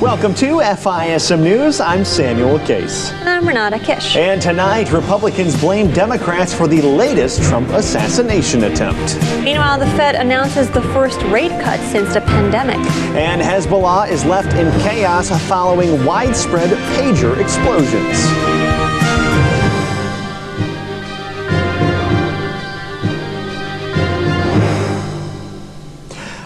Welcome to FISM News. I'm Samuel Case. And I'm Renata Kiss. And tonight, Republicans blame Democrats for the latest Trump assassination attempt. Meanwhile, the Fed announces the first rate cut since the pandemic. And Hezbollah is left in chaos following widespread pager explosions.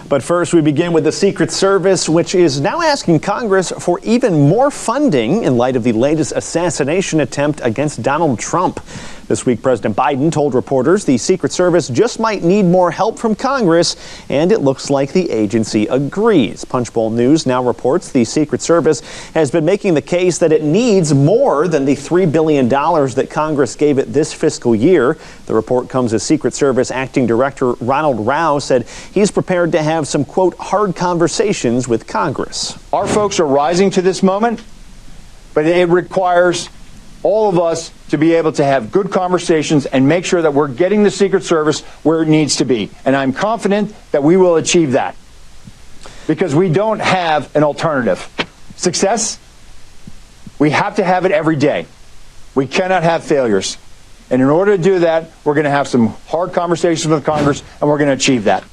But first, we begin with the Secret Service, which is now asking Congress for even more funding in light of the latest assassination attempt against Donald Trump. This week, President Biden told reporters the Secret Service just might need more help from Congress, and it looks like the agency agrees. Punchbowl News now reports the Secret Service has been making the case that it needs more than the $3 billion that Congress gave it this fiscal year. The report comes as Secret Service Acting Director Ronald Rao said he's prepared to have some, quote, hard conversations with Congress. Our folks are rising to this moment, but it requires all of us to be able to have good conversations and make sure that we're getting the Secret Service where it needs to be. And I'm confident that we will achieve that because we don't have an alternative. Success, we have to have it every day. We cannot have failures. And in order to do that, we're going to have some hard conversations with Congress, and we're going to achieve that.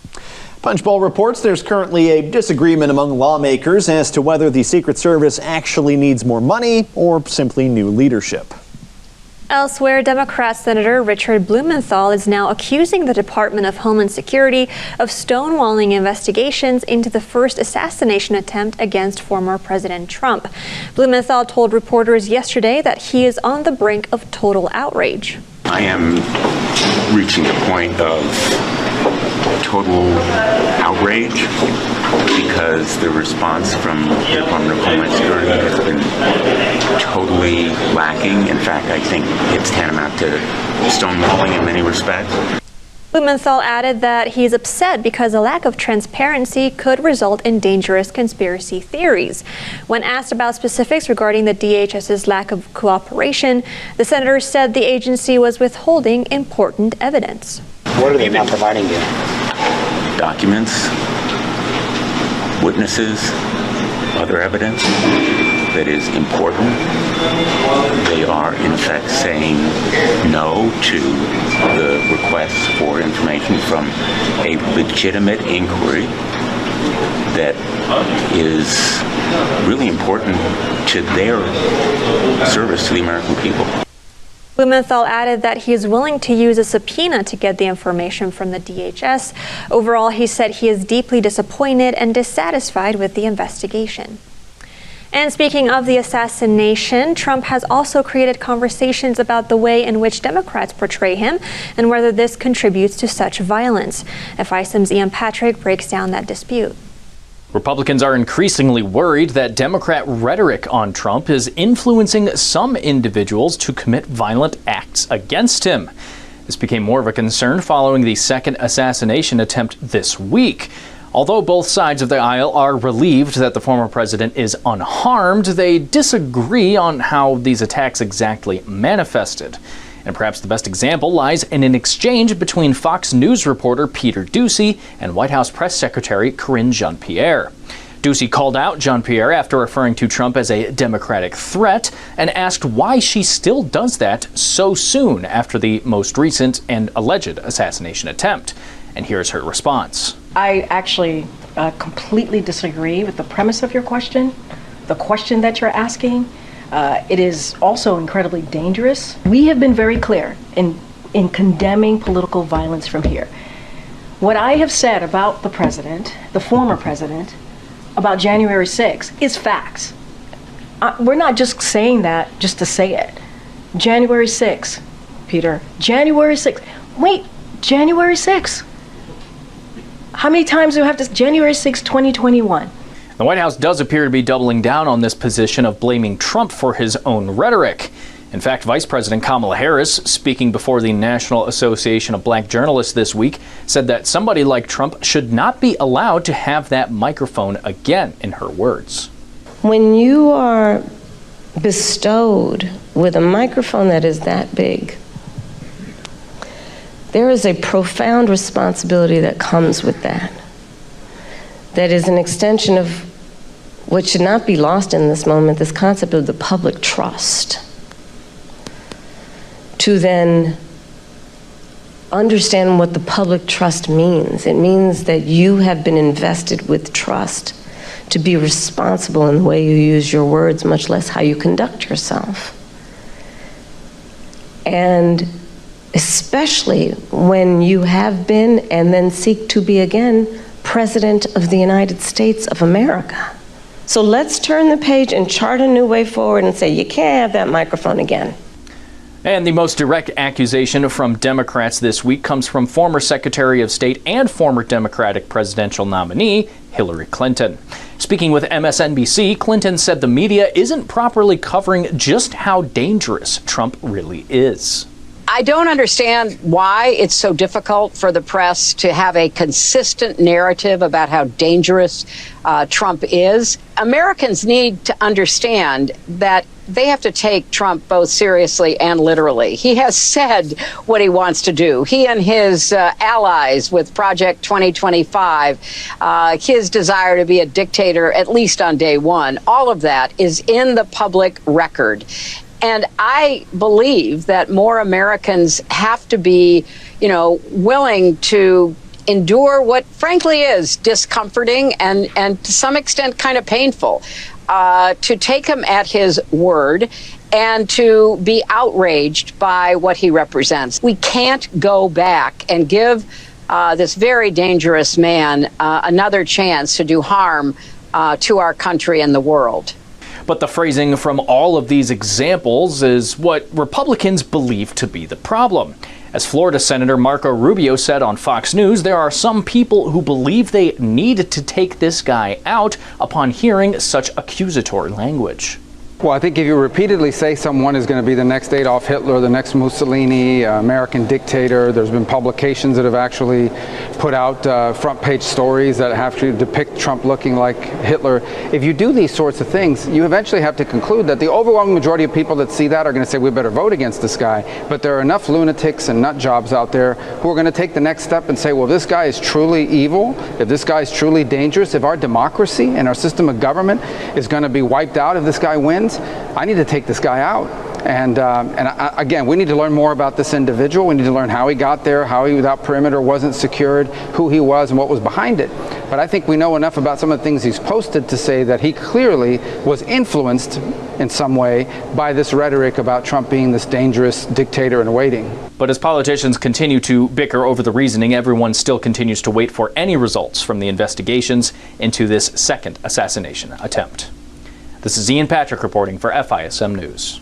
Punchbowl reports there's currently a disagreement among lawmakers as to whether the Secret Service actually needs more money or simply new leadership. Elsewhere, Democrat Senator Richard Blumenthal is now accusing the Department of Homeland Security of stonewalling investigations into the first assassination attempt against former President Trump. Blumenthal told reporters yesterday that he is on the brink of total outrage. I am reaching the point of total outrage because the response from the Department of Homeland Security has been totally lacking. In fact, I think it's tantamount to stonewalling in many respects. Blumenthal added that he's upset because a lack of transparency could result in dangerous conspiracy theories. When asked about specifics regarding the DHS's lack of cooperation, the senator said the agency was withholding important evidence. What are they not providing you? Documents, witnesses, other evidence that is important. They are, in effect, saying no to the requests for information from a legitimate inquiry that is really important to their service to the American people. Blumenthal added that he is willing to use a subpoena to get the information from the DHS. Overall, he said he is deeply disappointed and dissatisfied with the investigation. And speaking of the assassination, Trump has also created conversations about the way in which Democrats portray him and whether this contributes to such violence. FISM's Ian Patrick breaks down that dispute. Republicans are increasingly worried that Democrat rhetoric on Trump is influencing some individuals to commit violent acts against him. This became more of a concern following the second assassination attempt this week. Although both sides of the aisle are relieved that the former president is unharmed, they disagree on how these attacks exactly manifested. And perhaps the best example lies in an exchange between Fox News reporter Peter Doocy and White House Press Secretary Karine Jean-Pierre. Doocy called out Jean-Pierre after referring to Trump as a Democratic threat and asked why she still does that so soon after the most recent and alleged assassination attempt. And here's her response. I actually completely disagree with the premise of your question, the question that you're asking. It is also incredibly dangerous. We have been very clear in condemning political violence from here. What I have said about the president, the former president, about January 6th is facts. We're not just saying that just to say it. January 6th, Peter, January 6th. Wait, January 6th. How many times do we have to? January 6, 2021. The White House does appear to be doubling down on this position of blaming Trump for his own rhetoric. In fact, Vice President Kamala Harris, speaking before the National Association of Black Journalists this week, said that somebody like Trump should not be allowed to have that microphone again, in her words. When you are bestowed with a microphone that is that big, there is a profound responsibility that comes with that. That is an extension of what should not be lost in this moment, this concept of the public trust, to then understand what the public trust means. It means that you have been invested with trust to be responsible in the way you use your words, much less how you conduct yourself. And especially when you have been and then seek to be again President of the United States of America. So let's turn the page and chart a new way forward and say, you can't have that microphone again. And the most direct accusation from Democrats this week comes from former Secretary of State and former Democratic presidential nominee, Hillary Clinton. Speaking with MSNBC, Clinton said the media isn't properly covering just how dangerous Trump really is. I don't understand why it's so difficult for the press to have a consistent narrative about how dangerous Trump is. Americans need to understand that they have to take Trump both seriously and literally. He has said what he wants to do. He and his allies with Project 2025, his desire to be a dictator, at least on day one, all of that is in the public record. And I believe that more Americans have to be, willing to endure what frankly is discomforting and to some extent kind of painful, to take him at his word and to be outraged by what he represents. We can't go back and give this very dangerous man another chance to do harm to our country and the world. But the phrasing from all of these examples is what Republicans believe to be the problem. As Florida Senator Marco Rubio said on Fox News, there are some people who believe they need to take this guy out upon hearing such accusatory language. Well, I think if you repeatedly say someone is going to be the next Adolf Hitler, the next Mussolini, American dictator, there's been publications that have actually put out front page stories that have to depict Trump looking like Hitler. If you do these sorts of things, you eventually have to conclude that the overwhelming majority of people that see that are going to say, we better vote against this guy. But there are enough lunatics and nut jobs out there who are going to take the next step and say, well, this guy is truly evil, if this guy is truly dangerous, if our democracy and our system of government is going to be wiped out if this guy wins, I need to take this guy out. And again, we need to learn more about this individual. We need to learn how he got there, how he, without perimeter, wasn't secured, who he was, and what was behind it. But I think we know enough about some of the things he's posted to say that he clearly was influenced in some way by this rhetoric about Trump being this dangerous dictator in waiting. But as politicians continue to bicker over the reasoning, everyone still continues to wait for any results from the investigations into this second assassination attempt. This is Ian Patrick reporting for FISM News.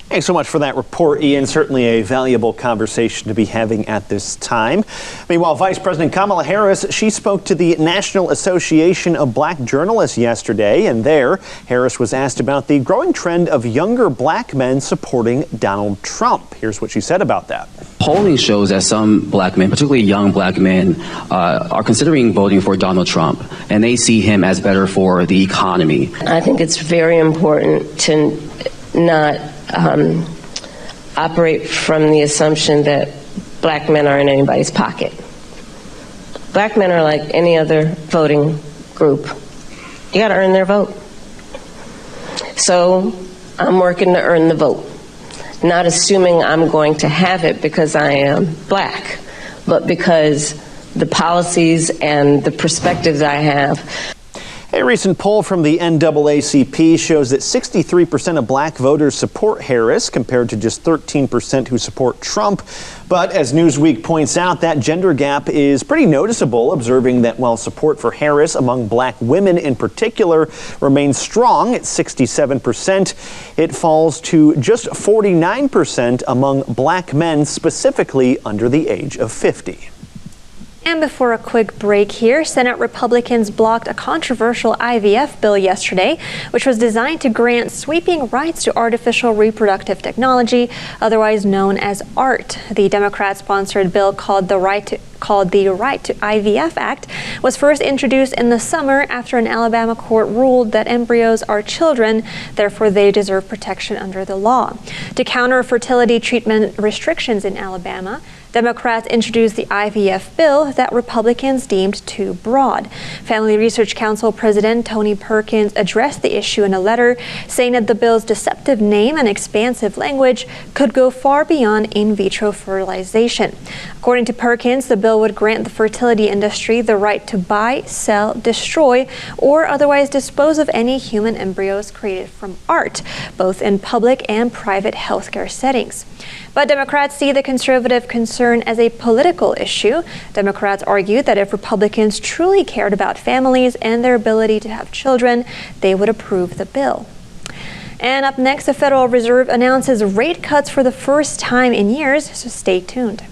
Thanks so much for that report, Ian. Certainly a valuable conversation to be having at this time. Meanwhile, Vice President Kamala Harris, she spoke to the National Association of Black Journalists yesterday, and there, Harris was asked about the growing trend of younger black men supporting Donald Trump. Here's what she said about that. Polling shows that some black men, particularly young black men, are considering voting for Donald Trump, and they see him as better for the economy. I think it's very important to not operate from the assumption that black men are in anybody's pocket. Black men are like any other voting group. You got to earn their vote. So I'm working to earn the vote, not assuming I'm going to have it because I am black, but because the policies and the perspectives I have. A recent poll from the NAACP shows that 63% of black voters support Harris compared to just 13% who support Trump. But as Newsweek points out, that gender gap is pretty noticeable, observing that while support for Harris among black women in particular remains strong at 67%, it falls to just 49% among black men, specifically under the age of 50. And before a quick break here, Senate Republicans blocked a controversial IVF bill yesterday, which was designed to grant sweeping rights to artificial reproductive technology, otherwise known as ART. The Democrat-sponsored bill called the Right to IVF Act was first introduced in the summer after an Alabama court ruled that embryos are children, therefore they deserve protection under the law. To counter fertility treatment restrictions in Alabama, Democrats introduced the IVF bill that Republicans deemed too broad. Family Research Council President Tony Perkins addressed the issue in a letter, saying that the bill's deceptive name and expansive language could go far beyond in vitro fertilization. According to Perkins, the bill would grant the fertility industry the right to buy, sell, destroy, or otherwise dispose of any human embryos created from art, both in public and private healthcare settings. But Democrats see the conservative concern as a political issue. Democrats argue that if Republicans truly cared about families and their ability to have children, they would approve the bill. And up next, the Federal Reserve announces rate cuts for the first time in years, so stay tuned.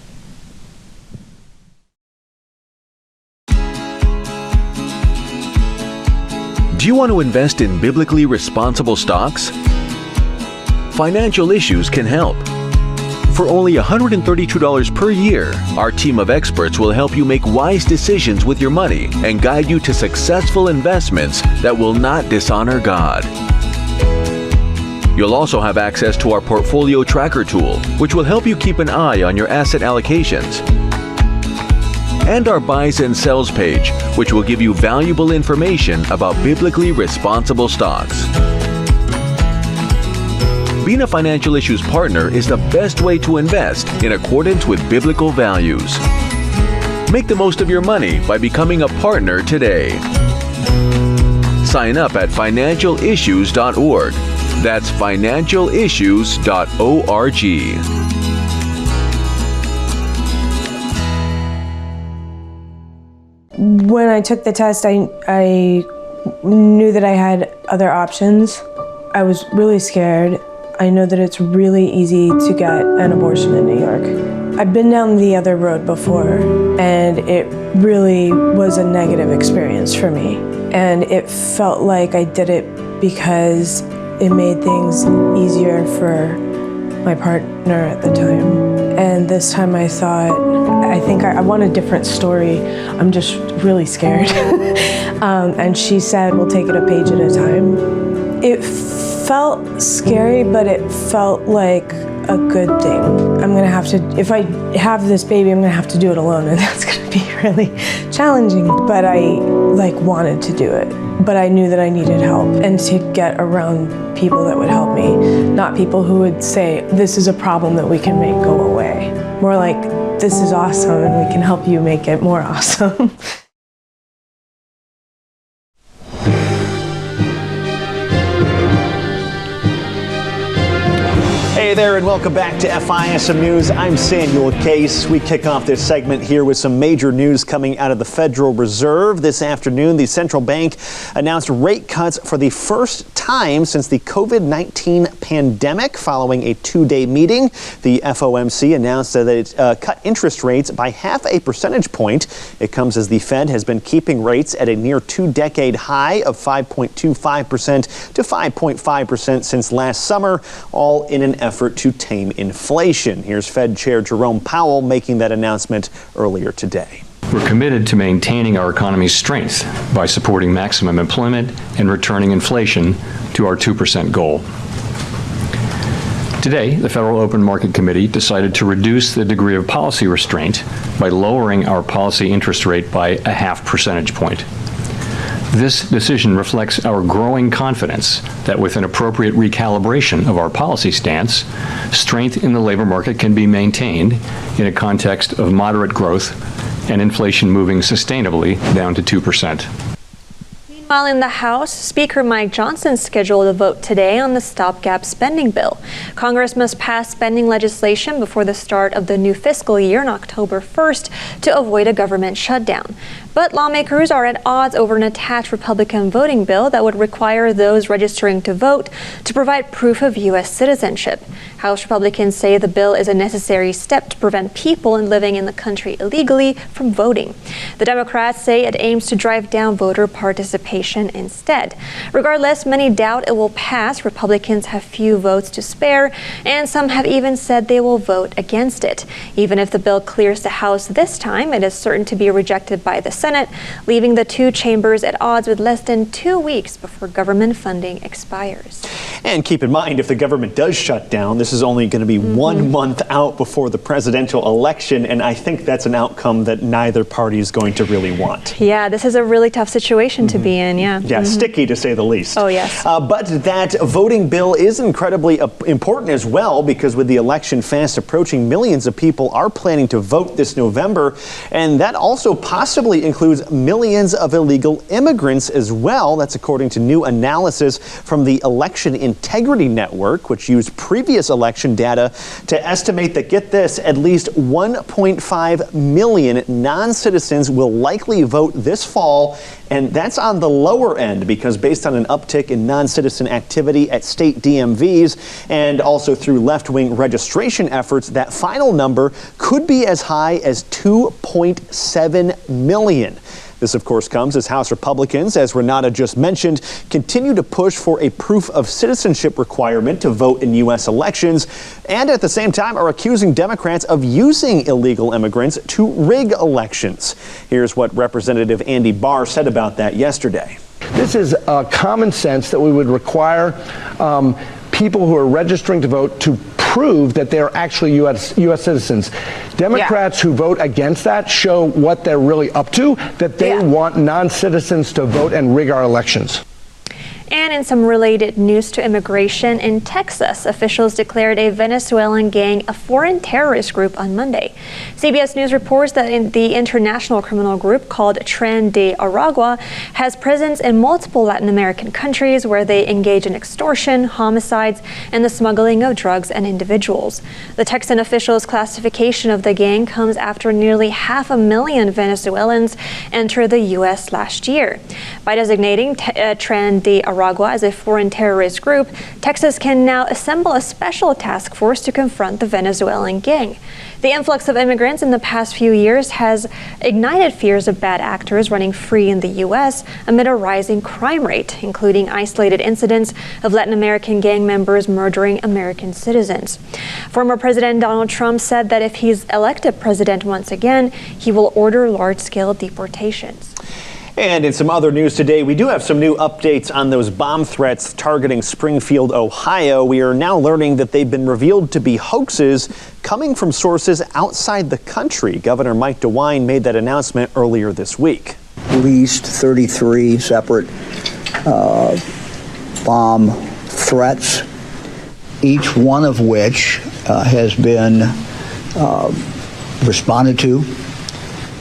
Do you want to invest in biblically responsible stocks? Financial Issues can help. For only $132 per year, our team of experts will help you make wise decisions with your money and guide you to successful investments that will not dishonor God. You'll also have access to our portfolio tracker tool, which will help you keep an eye on your asset allocations, and our buys and sells page, which will give you valuable information about biblically responsible stocks. Being a Financial Issues partner is the best way to invest in accordance with biblical values. Make the most of your money by becoming a partner today. Sign up at financialissues.org. That's financialissues.org. When I took the test, I knew that I had other options. I was really scared. I know that it's really easy to get an abortion in New York. I've been down the other road before, and it really was a negative experience for me. And it felt like I did it because it made things easier for my partner at the time. And this time I thought, I think I want a different story. I'm just really scared. And she said, we'll take it a page at a time. It felt scary, but it felt like a good thing. I'm gonna have to, if I have this baby, I'm gonna have to do it alone, and that's gonna be really challenging. But I wanted to do it. But I knew that I needed help, and to get around people that would help me, not people who would say, this is a problem that we can make go away. More like, this is awesome and we can help you make it more awesome. Hey there, and welcome back to FISM News. I'm Samuel Case. We kick off this segment here with some major news coming out of the Federal Reserve. This afternoon, the central bank announced rate cuts for the first time since the COVID-19 pandemic. Following a two-day meeting, the FOMC announced that it cut interest rates by 0.5 percentage point. It comes as the Fed has been keeping rates at a near two-decade high of 5.25% to 5.5% since last summer, all in an effort to tame inflation. Here's Fed Chair Jerome Powell making that announcement earlier today. We're committed to maintaining our economy's strength by supporting maximum employment and returning inflation to our 2% goal. Today, the Federal Open Market Committee decided to reduce the degree of policy restraint by lowering our policy interest rate by 0.5 percentage point. This decision reflects our growing confidence that with an appropriate recalibration of our policy stance, strength in the labor market can be maintained in a context of moderate growth and inflation moving sustainably down to 2%. Meanwhile, in the House, Speaker Mike Johnson scheduled a vote today on the stopgap spending bill. Congress must pass spending legislation before the start of the new fiscal year on October 1st to avoid a government shutdown. But lawmakers are at odds over an attached Republican voting bill that would require those registering to vote to provide proof of U.S. citizenship. House Republicans say the bill is a necessary step to prevent people living in the country illegally from voting. The Democrats say it aims to drive down voter participation instead. Regardless, many doubt it will pass. Republicans have few votes to spare, and some have even said they will vote against it. Even if the bill clears the House this time, it is certain to be rejected by the Senate, leaving the two chambers at odds with less than 2 weeks before government funding expires. And keep in mind, if the government does shut down, this is only going to be 1 month out before the presidential election, and I think that's an outcome that neither party is going to really want. Yeah, this is a really tough situation to be in, yeah. Yeah, sticky to say the least. Oh, yes. But that voting bill is incredibly important as well, because with the election fast approaching, millions of people are planning to vote this November, and that also possibly includes millions of illegal immigrants as well. That's according to new analysis from the Election Integrity Network, which used previous election data to estimate that, get this, at least 1.5 million non-citizens will likely vote this fall. And that's on the lower end, because based on an uptick in non-citizen activity at state DMVs and also through left-wing registration efforts, that final number could be as high as 2.7 million. This, of course, comes as House Republicans, as Renata just mentioned, continue to push for a proof of citizenship requirement to vote in U.S. elections, and at the same time are accusing Democrats of using illegal immigrants to rig elections. Here's what Representative Andy Barr said about that yesterday. This is common sense that we would require people who are registering to vote to prove that they're actually U.S. citizens. Democrats who vote against that show what they're really up to, that they want non-citizens to vote and rig our elections. And in some related news to immigration, in Texas, officials declared a Venezuelan gang a foreign terrorist group on Monday. CBS News reports that the international criminal group called Tren de Aragua has presence in multiple Latin American countries where they engage in extortion, homicides, and the smuggling of drugs and individuals. The Texan officials' classification of the gang comes after nearly 500,000 Venezuelans entered the U.S. last year. By designating Tren de Aragua as a foreign terrorist group, Texas can now assemble a special task force to confront the Venezuelan gang. The influx of immigrants in the past few years has ignited fears of bad actors running free in the U.S. amid a rising crime rate, including isolated incidents of Latin American gang members murdering American citizens. Former President Donald Trump said that if he's elected president once again, he will order large-scale deportations. And in some other news today, we do have some new updates on those bomb threats targeting Springfield, Ohio. We are now learning that they've been revealed to be hoaxes coming from sources outside the country. Governor Mike DeWine made that announcement earlier this week. At least 33 separate bomb threats, each one of which has been responded to,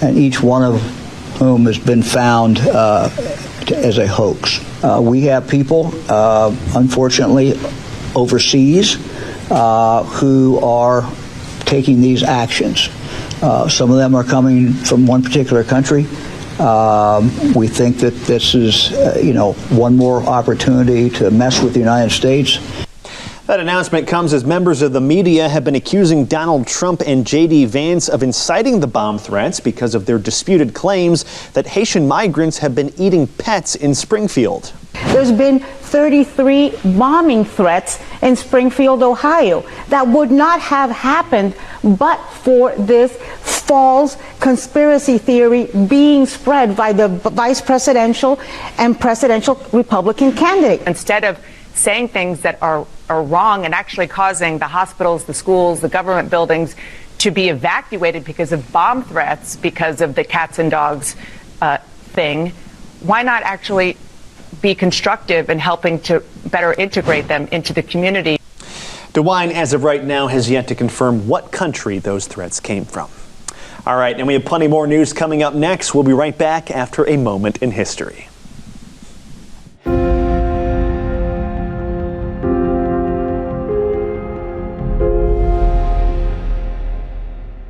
and each one of whom has been found as a hoax. We have people, unfortunately, overseas who are taking these actions. Some of them are coming from one particular country. We think that this is, one more opportunity to mess with the United States. That announcement comes as members of the media have been accusing Donald Trump and J.D. Vance of inciting the bomb threats because of their disputed claims that Haitian migrants have been eating pets in Springfield. There's been 33 bombing threats in Springfield, Ohio, that would not have happened but for this false conspiracy theory being spread by the vice presidential and presidential Republican candidate. Instead of saying things that are wrong and actually causing the hospitals, the schools, the government buildings to be evacuated because of bomb threats, because of the cats and dogs thing, why not actually be constructive in helping to better integrate them into the community? DeWine, as of right now, has yet to confirm what country those threats came from. All right, and we have plenty more news coming up next. We'll be right back after a moment in history.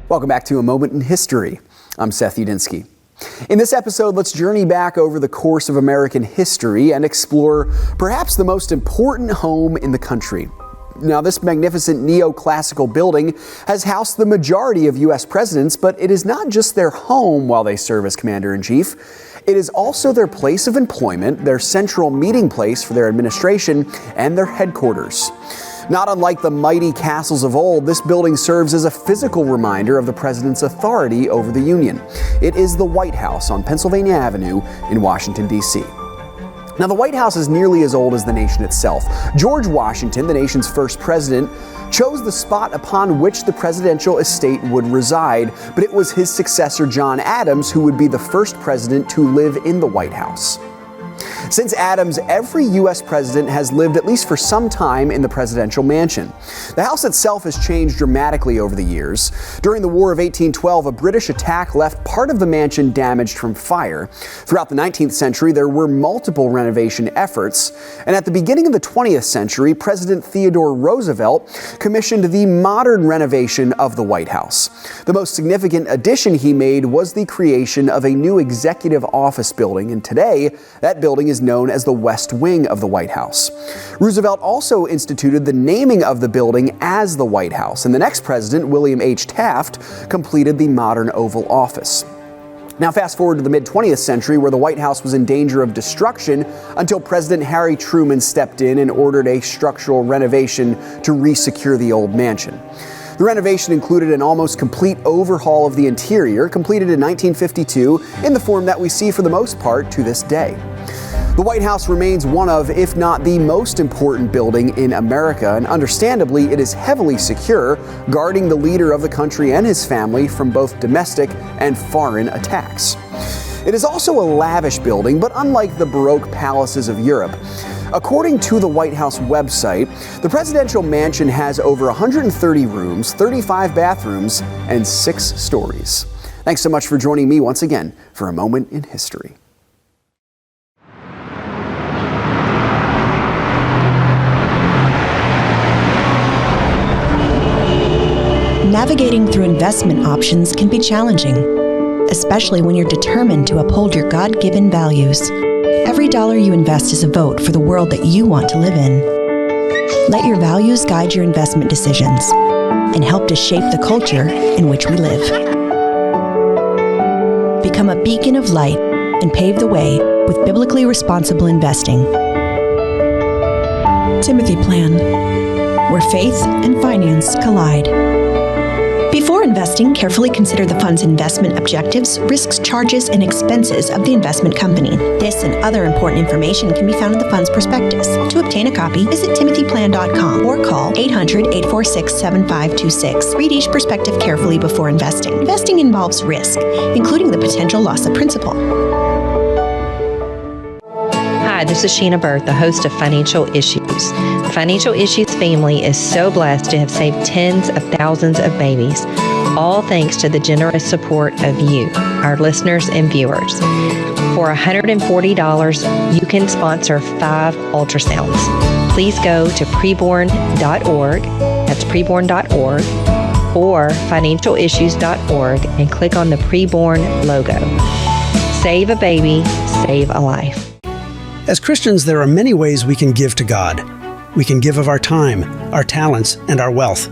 Welcome back to A Moment in History. I'm Seth Udinsky. In this episode, let's journey back over the course of American history and explore perhaps the most important home in the country. Now, this magnificent neoclassical building has housed the majority of U.S. presidents, but it is not just their home while they serve as commander-in-chief. It is also their place of employment, their central meeting place for their administration, and their headquarters. Not unlike the mighty castles of old, this building serves as a physical reminder of the president's authority over the Union. It is the White House on Pennsylvania Avenue in Washington, D.C. Now, the White House is nearly as old as the nation itself. George Washington, the nation's first president, chose the spot upon which the presidential estate would reside, but it was his successor, John Adams, who would be the first president to live in the White House. Since Adams, every U.S. president has lived at least for some time in the presidential mansion. The house itself has changed dramatically over the years. During the War of 1812, a British attack left part of the mansion damaged from fire. Throughout the 19th century, there were multiple renovation efforts. And at the beginning of the 20th century, President Theodore Roosevelt commissioned the modern renovation of the White House. The most significant addition he made was the creation of a new executive office building, and today, that building is known as the West Wing of the White House. Roosevelt also instituted the naming of the building as the White House, and the next president, William H. Taft, completed the modern Oval Office. Now fast forward to the mid-20th century, where the White House was in danger of destruction until President Harry Truman stepped in and ordered a structural renovation to re-secure the old mansion. The renovation included an almost complete overhaul of the interior, completed in 1952 in the form that we see for the most part to this day. The White House remains one of, if not the most important building in America, and understandably, it is heavily secure, guarding the leader of the country and his family from both domestic and foreign attacks. It is also a lavish building, but unlike the Baroque palaces of Europe, according to the White House website, the presidential mansion has over 130 rooms, 35 bathrooms, and 6 stories. Thanks so much for joining me once again for A Moment in History. Navigating through investment options can be challenging, especially when you're determined to uphold your God-given values. Every dollar you invest is a vote for the world that you want to live in. Let your values guide your investment decisions and help to shape the culture in which we live. Become a beacon of light and pave the way with biblically responsible investing. Timothy Plan, where faith and finance collide. Before investing, carefully consider the fund's investment objectives, risks, charges, and expenses of the investment company. This and other important information can be found in the fund's prospectus. To obtain a copy, visit timothyplan.com or call 800-846-7526. Read each prospectus carefully before investing. Investing involves risk, including the potential loss of principal. Hi, this is Sheena Burt, the host of Financial Issues. The Financial Issues family is so blessed to have saved tens of thousands of babies, all thanks to the generous support of you, our listeners and viewers. For $140, you can sponsor 5 ultrasounds. Please go to preborn.org, that's preborn.org, or financialissues.org and click on the Preborn logo. Save a baby, save a life. As Christians, there are many ways we can give to God. We can give of our time, our talents, and our wealth.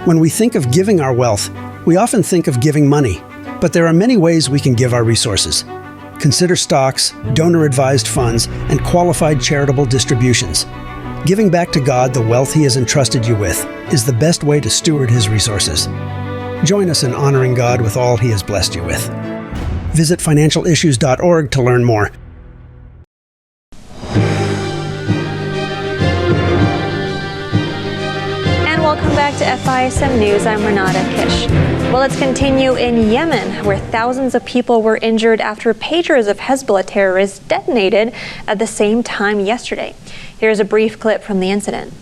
When we think of giving our wealth, we often think of giving money, but there are many ways we can give our resources. Consider stocks, donor-advised funds, and qualified charitable distributions. Giving back to God the wealth He has entrusted you with is the best way to steward His resources. Join us in honoring God with all He has blessed you with. Visit financialissues.org to learn more. Welcome back to FISM News. I'm Renata Kiss. Well, let's continue in Yemen, where thousands of people were injured after pagers of Hezbollah terrorists detonated at the same time yesterday. Here's a brief clip from the incident.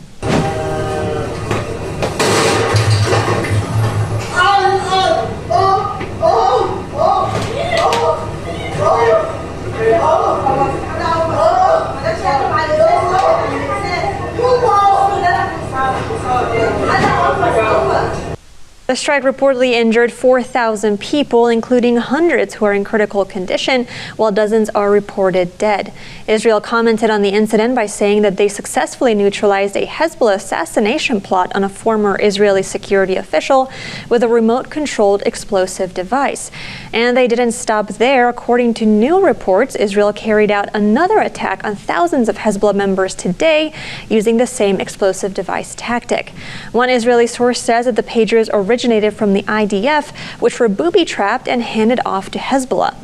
The strike reportedly injured 4,000 people, including hundreds who are in critical condition, while dozens are reported dead. Israel commented on the incident by saying that they successfully neutralized a Hezbollah assassination plot on a former Israeli security official with a remote-controlled explosive device. And they didn't stop there. According to new reports, Israel carried out another attack on thousands of Hezbollah members today using the same explosive device tactic. One Israeli source says that the pagers originally originated from the IDF, which were booby-trapped and handed off to Hezbollah.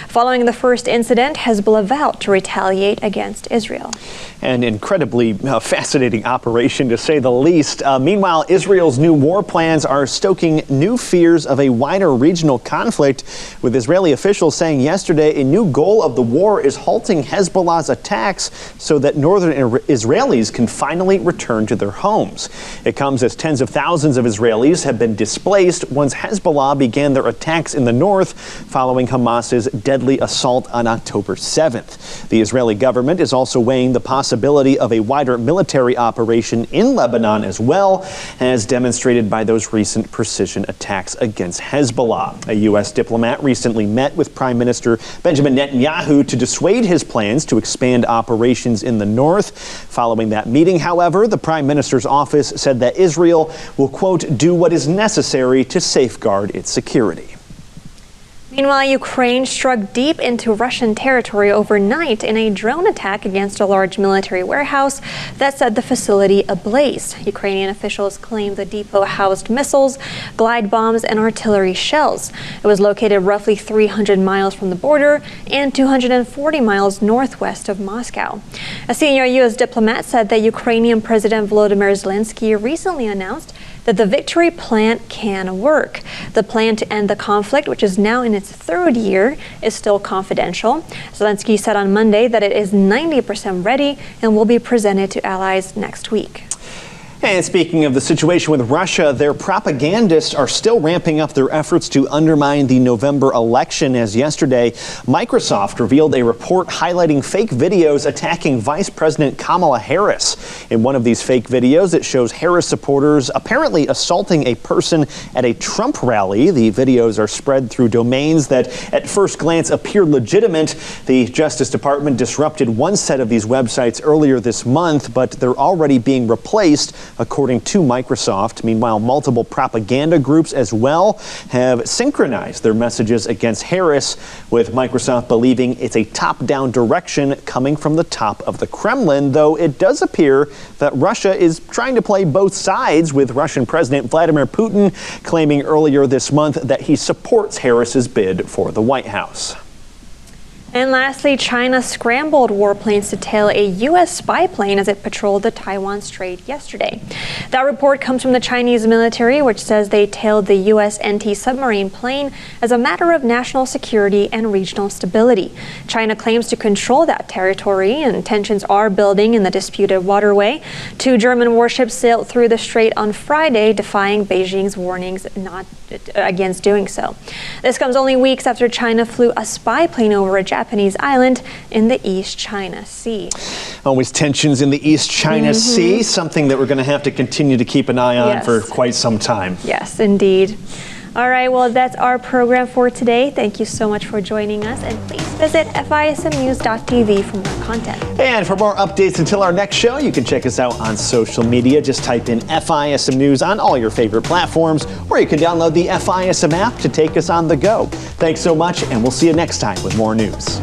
Following the first incident, Hezbollah vowed to retaliate against Israel. An incredibly fascinating operation, to say the least. Meanwhile, Israel's new war plans are stoking new fears of a wider regional conflict, with Israeli officials saying yesterday a new goal of the war is halting Hezbollah's attacks so that northern Israelis can finally return to their homes. It comes as tens of thousands of Israelis have been displaced once Hezbollah began their attacks in the north following Hamas's deadly assault on October 7th. The Israeli government is also weighing the possibility of a wider military operation in Lebanon as well, as demonstrated by those recent precision attacks against Hezbollah. A U.S. diplomat recently met with Prime Minister Benjamin Netanyahu to dissuade his plans to expand operations in the north. Following that meeting, however, the Prime Minister's office said that Israel will, quote, do what is necessary to safeguard its security. Meanwhile, Ukraine struck deep into Russian territory overnight in a drone attack against a large military warehouse that set the facility ablaze. Ukrainian officials claim the depot housed missiles, glide bombs, and artillery shells. It was located roughly 300 miles from the border and 240 miles northwest of Moscow. A senior U.S. diplomat said that Ukrainian President Volodymyr Zelensky recently announced that the Victory Plan can work. The plan to end the conflict, which is now in its third year, is still confidential. Zelensky said on Monday that it is 90% ready and will be presented to allies next week. And speaking of the situation with Russia, their propagandists are still ramping up their efforts to undermine the November election, as yesterday Microsoft revealed a report highlighting fake videos attacking Vice President Kamala Harris. In one of these fake videos, it shows Harris supporters apparently assaulting a person at a Trump rally. The videos are spread through domains that at first glance appear legitimate. The Justice Department disrupted one set of these websites earlier this month, but they're already being replaced, according to Microsoft. Meanwhile, multiple propaganda groups as well have synchronized their messages against Harris, with Microsoft believing it's a top-down direction coming from the top of the Kremlin, though it does appear that Russia is trying to play both sides, with Russian President Vladimir Putin claiming earlier this month that he supports Harris's bid for the White House. And lastly, China scrambled warplanes to tail a U.S. spy plane as it patrolled the Taiwan Strait yesterday. That report comes from the Chinese military, which says they tailed the U.S. anti-submarine plane as a matter of national security and regional stability. China claims to control that territory, and tensions are building in the disputed waterway. 2 German warships sailed through the strait on Friday, defying Beijing's warnings not against doing so. This comes only weeks after China flew a spy plane over a Japanese island in the East China Sea. Always tensions in the East China Sea, something that we're going to have to continue to keep an eye on for quite some time. Yes, indeed. All right, well, that's our program for today. Thank you so much for joining us, and please visit FISMnews.tv for more content. And for more updates until our next show, you can check us out on social media. Just type in FISM News on all your favorite platforms, or you can download the FISM app to take us on the go. Thanks so much, and we'll see you next time with more news.